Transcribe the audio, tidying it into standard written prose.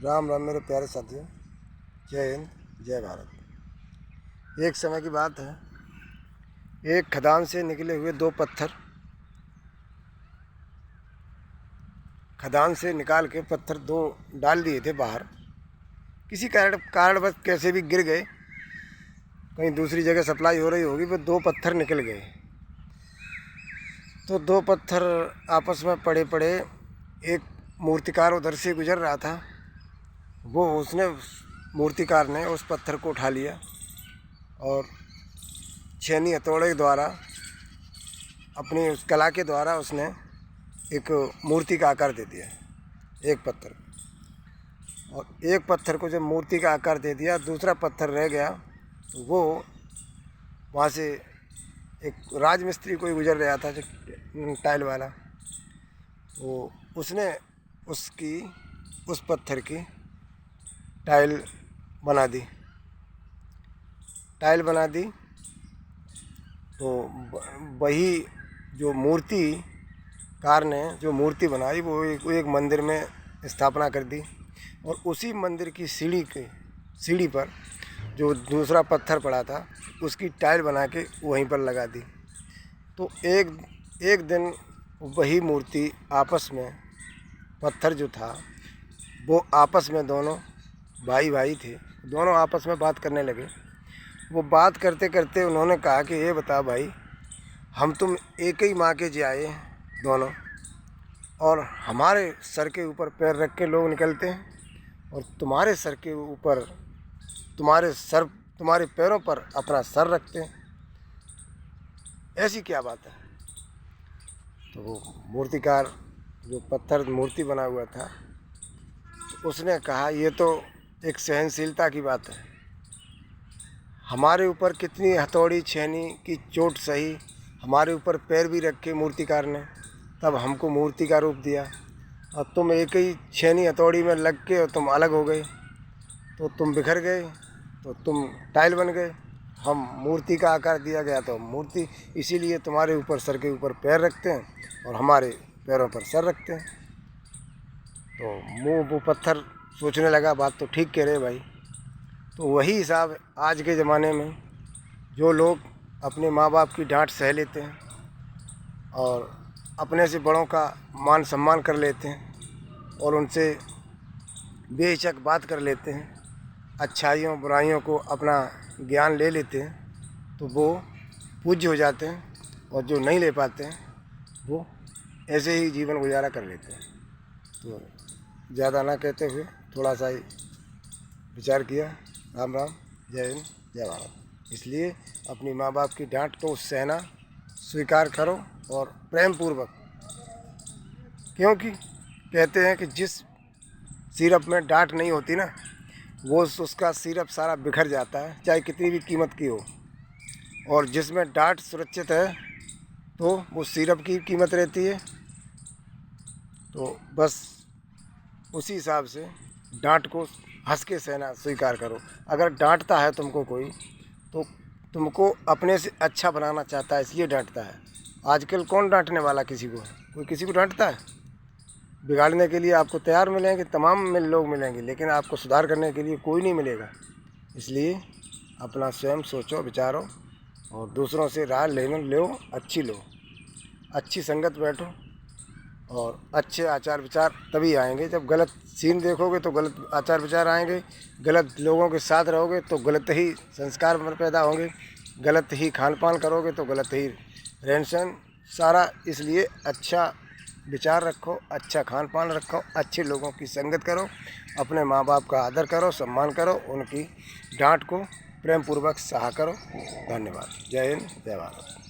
राम राम मेरे प्यारे साथियों, जय हिंद जय भारत। एक समय की बात है, एक खदान से निकले हुए दो पत्थर खदान से निकाल के पत्थर दो डाल दिए थे बाहर। किसी कारणवश कैसे भी गिर गए, कहीं दूसरी जगह सप्लाई हो रही होगी, वो दो पत्थर निकल गए। तो दो पत्थर आपस में पड़े पड़े एक मूर्तिकार उधर से गुजर रहा था। उसने मूर्तिकार ने उस पत्थर को उठा लिया और छेनी हथौड़े द्वारा, अपनी उस कला के द्वारा उसने एक मूर्ति का आकार दे दिया एक पत्थर। और एक पत्थर को जब मूर्ति का आकार दे दिया, दूसरा पत्थर रह गया। तो वो वहाँ से एक राजमिस्त्री कोई गुजर रहा था, जो टाइल वाला, वो उसने उस पत्थर की टाइल बना दी। तो वही जो मूर्तिकार ने जो मूर्ति बनाई, वो एक मंदिर में स्थापना कर दी। और उसी मंदिर की सीढ़ी पर जो दूसरा पत्थर पड़ा था, उसकी टाइल बना के वहीं पर लगा दी। तो एक दिन वही मूर्ति आपस में, पत्थर जो था वो आपस में, दोनों भाई थे, दोनों आपस में बात करने लगे। वो बात करते करते उन्होंने कहा कि ये बता भाई, हम तुम एक ही माँ के जियाए दोनों, और हमारे सर के ऊपर पैर रख के लोग निकलते हैं, और तुम्हारे सर के ऊपर, तुम्हारे पैरों पर अपना सर रखते हैं, ऐसी क्या बात है? तो वो मूर्तिकार, जो पत्थर मूर्ति बना हुआ था, तो उसने कहा, ये तो एक सहनशीलता की बात है। हमारे ऊपर कितनी हथौड़ी छेनी की चोट सही, हमारे ऊपर पैर भी रखे मूर्तिकार ने, तब हमको मूर्ति का रूप दिया। और तुम एक ही छेनी हथौड़ी में लग के और तुम अलग हो गए, तो तुम बिखर गए, तो तुम टाइल बन गए। हम मूर्ति का आकार दिया गया तो मूर्ति, इसीलिए तुम्हारे ऊपर, सर के ऊपर पैर रखते हैं और हमारे पैरों पर सर रखते हैं। तो वो पत्थर सोचने लगा, बात तो ठीक कह रहे भाई। तो वही हिसाब आज के ज़माने में, जो लोग अपने माँ बाप की डांट सह लेते हैं और अपने से बड़ों का मान सम्मान कर लेते हैं और उनसे बेहिचक बात कर लेते हैं, अच्छाइयों बुराइयों को अपना ज्ञान ले लेते हैं, तो वो पूज्य हो जाते हैं। और जो नहीं ले पाते हैं, वो ऐसे ही जीवन गुजारा कर लेते हैं। तो ज़्यादा ना कहते हुए थोड़ा सा ही विचार किया। राम राम, जय हिंद जय भारत। इसलिए अपनी माँ बाप की डांट को सहना स्वीकार करो, और प्रेम पूर्वक, क्योंकि कहते हैं कि जिस सिरप में डांट नहीं होती ना, वो उसका सिरप सारा बिखर जाता है, चाहे कितनी भी कीमत की हो। और जिसमें डांट सुरक्षित है, तो वो सिरप की कीमत रहती है। तो बस उसी हिसाब से डांट को हंस के सहना स्वीकार करो। अगर डांटता है तुमको कोई, तो तुमको अपने से अच्छा बनाना चाहता है, इसलिए डांटता है। आजकल कौन डांटने वाला किसी को है? कोई किसी को डांटता है? बिगाड़ने के लिए आपको तैयार मिलेंगे, तमाम लोग मिलेंगे, लेकिन आपको सुधार करने के लिए कोई नहीं मिलेगा। इसलिए अपना स्वयं सोचो, विचारो, और दूसरों से राय लो, अच्छी संगत बैठो, और अच्छे आचार विचार तभी आएंगे। जब गलत सीन देखोगे तो गलत आचार विचार आएंगे, गलत लोगों के साथ रहोगे तो गलत ही संस्कार पैदा होंगे, गलत ही खान पान करोगे तो गलत ही रहन सहन सारा। इसलिए अच्छा विचार रखो, अच्छा खान पान रखो, अच्छे लोगों की संगत करो, अपने माँ बाप का आदर करो, सम्मान करो, उनकी डांट को प्रेम पूर्वक सहा करो। धन्यवाद। जय हिंद जय भारत।